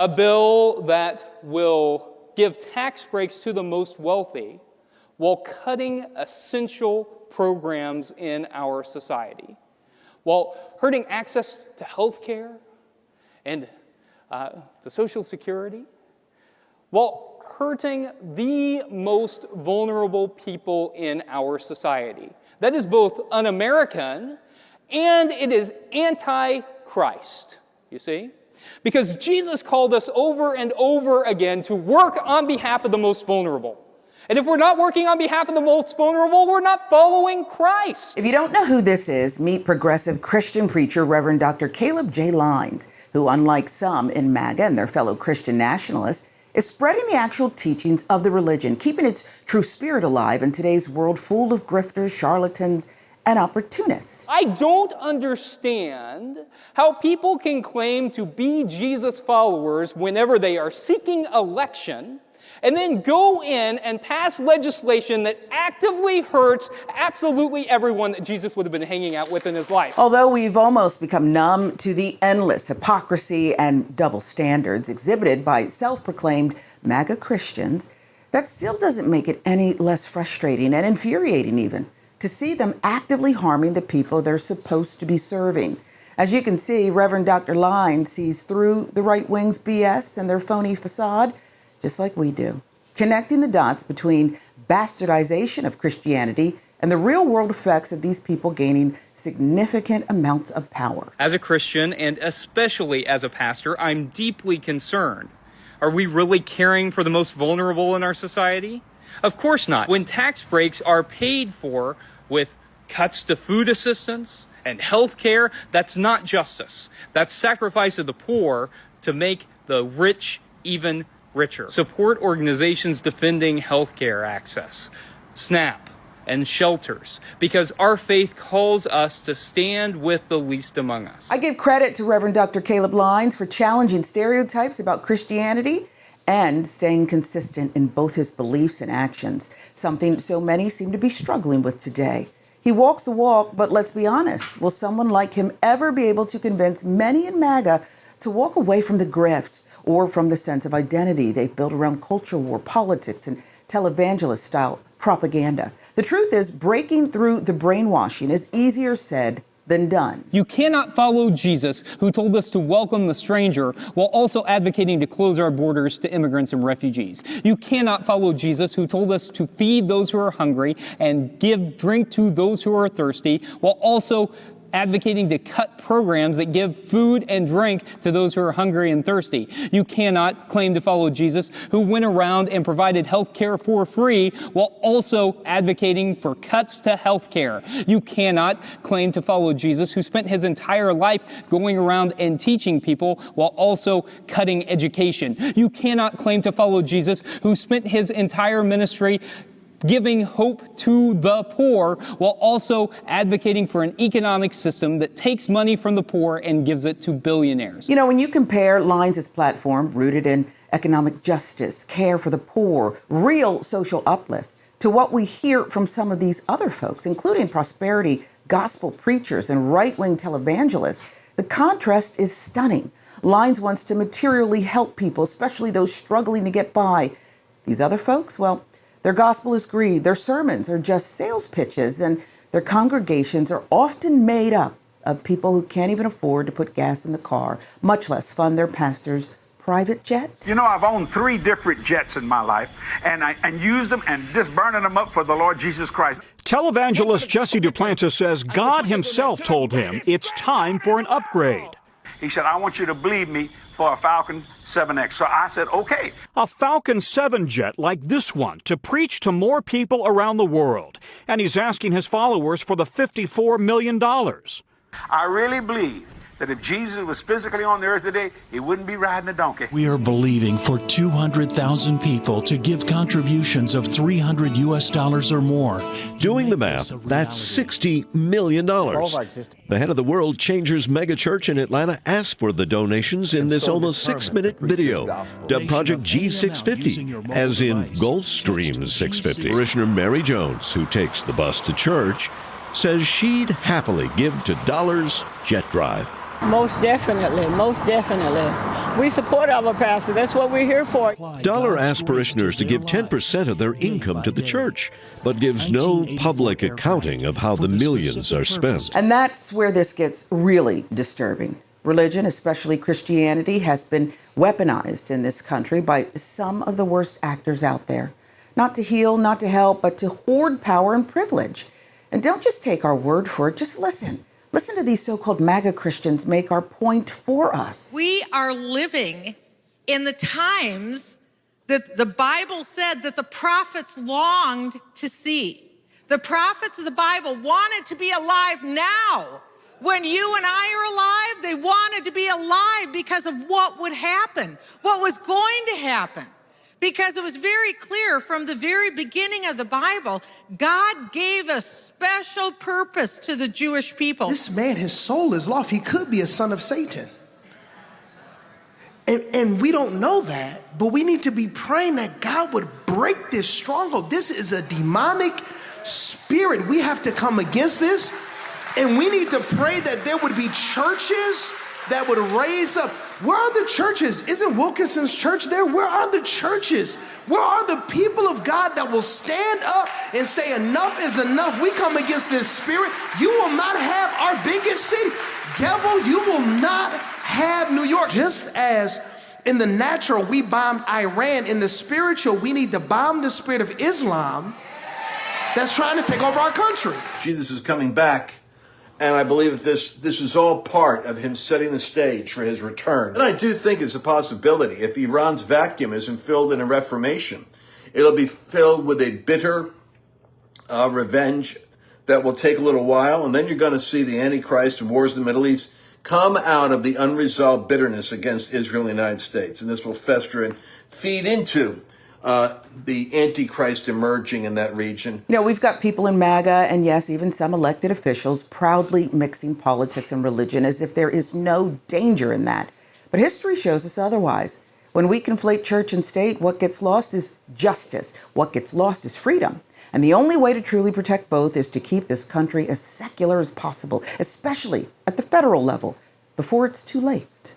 A bill that will give tax breaks to the most wealthy while cutting essential programs in our society, while hurting access to health care and to Social Security, while hurting the most vulnerable people in our society. That is both un-American and it is anti-Christ, you see? Because Jesus called us over and over again to work on behalf of the most vulnerable. And if we're not working on behalf of the most vulnerable, we're not following Christ. If you don't know who this is, meet progressive Christian preacher Reverend Dr. Caleb J. Lines, who, unlike some in MAGA and their fellow Christian nationalists, is spreading the actual teachings of the religion, keeping its true spirit alive in today's world full of grifters, charlatans, and opportunists. I don't understand how people can claim to be Jesus followers whenever they are seeking election and then go in and pass legislation that actively hurts absolutely everyone that Jesus would have been hanging out with in his life. Although we've almost become numb to the endless hypocrisy and double standards exhibited by self-proclaimed MAGA Christians, that still doesn't make it any less frustrating and infuriating even to see them actively harming the people they're supposed to be serving. As you can see, Reverend Dr. Lines sees through the right wing's BS and their phony facade, just like we do, connecting the dots between bastardization of Christianity and the real-world effects of these people gaining significant amounts of power. As a Christian, and especially as a pastor, I'm deeply concerned. Are we really caring for the most vulnerable in our society? Of course not. When tax breaks are paid for with cuts to food assistance and health care, that's not justice. That's sacrifice of the poor to make the rich even richer. Support organizations defending health care access, SNAP, and shelters, because our faith calls us to stand with the least among us. I give credit to Reverend Dr. Caleb Lines for challenging stereotypes about Christianity and staying consistent in both his beliefs and actions, something so many seem to be struggling with today. He walks the walk, but let's be honest, will someone like him ever be able to convince many in MAGA to walk away from the grift or from the sense of identity they've built around culture war, politics, and televangelist-style propaganda? The truth is, breaking through the brainwashing is easier said than done. You cannot follow Jesus, who told us to welcome the stranger, while also advocating to close our borders to immigrants and refugees. You cannot follow Jesus, who told us to feed those who are hungry and give drink to those who are thirsty, while also advocating to cut programs that give food and drink to those who are hungry and thirsty. You cannot claim to follow Jesus, who went around and provided health care for free while also advocating for cuts to health care. You cannot claim to follow Jesus, who spent his entire life going around and teaching people while also cutting education. You cannot claim to follow Jesus, who spent his entire ministry giving hope to the poor while also advocating for an economic system that takes money from the poor and gives it to billionaires. You know, when you compare Lines' platform, rooted in economic justice, care for the poor, real social uplift, to what we hear from some of these other folks, including prosperity gospel preachers and right-wing televangelists, the contrast is stunning. Lines wants to materially help people, especially those struggling to get by. These other folks, well, their gospel is greed, their sermons are just sales pitches, and their congregations are often made up of people who can't even afford to put gas in the car, much less fund their pastor's private jet. You know, I've owned 3 different jets in my life, and used them and just burning them up for the Lord Jesus Christ. Televangelist Jesse Duplantis says God himself told him it's time for an upgrade. He said, I want you to believe me for a Falcon 7X. So I said, okay. A Falcon 7 jet like this one to preach to more people around the world. And he's asking his followers for the $54 million. I really believe that if Jesus was physically on the earth today, he wouldn't be riding a donkey. We are believing for 200,000 people to give contributions of $300 US or more. Doing the math, that's $60 million. The head of the World Changers megachurch in Atlanta asked for the donations in this almost 6-minute video, dubbed Project G650, as in Gulfstream 650. Parishioner Mary Jones, who takes the bus to church, says she'd happily give to Dollar's Jet Drive. Most definitely, most definitely. We support our pastor. That's what we're here for. Dollar asks parishioners to give 10% of their income to the church, but gives no public accounting of how the millions are spent. And that's where this gets really disturbing. Religion, especially Christianity, has been weaponized in this country by some of the worst actors out there. Not to heal, not to help, but to hoard power and privilege. And don't just take our word for it, just listen. Listen to these so-called MAGA Christians make our point for us. We are living in the times that the Bible said that the prophets longed to see. The prophets of the Bible wanted to be alive now. When you and I are alive, they wanted to be alive because of what would happen, what was going to happen. Because it was very clear from the very beginning of the Bible, God gave a special purpose to the Jewish people. This man, his soul is lost. He could be a son of Satan. And we don't know that, but we need to be praying that God would break this stronghold. This is a demonic spirit. We have to come against this. And we need to pray that there would be churches that would raise up. Where are the churches? Isn't Wilkinson's church there? Where are the churches? Where are the people of God that will stand up and say enough is enough? We come against this spirit. You will not have our biggest city. Devil, you will not have New York. Just as in the natural we bombed Iran, in the spiritual we need to bomb the spirit of Islam that's trying to take over our country. Jesus is coming back. And I believe that this is all part of him setting the stage for his return. And I do think it's a possibility. If Iran's vacuum isn't filled in a reformation, it'll be filled with a bitter revenge that will take a little while. And then you're going to see the Antichrist and wars in the Middle East come out of the unresolved bitterness against Israel and the United States. And this will fester and feed into the Antichrist emerging in that region. You know, we've got people in MAGA and, yes, even some elected officials proudly mixing politics and religion as if there is no danger in that. But history shows us otherwise. When we conflate church and state, what gets lost is justice. What gets lost is freedom. And the only way to truly protect both is to keep this country as secular as possible, especially at the federal level, before it's too late.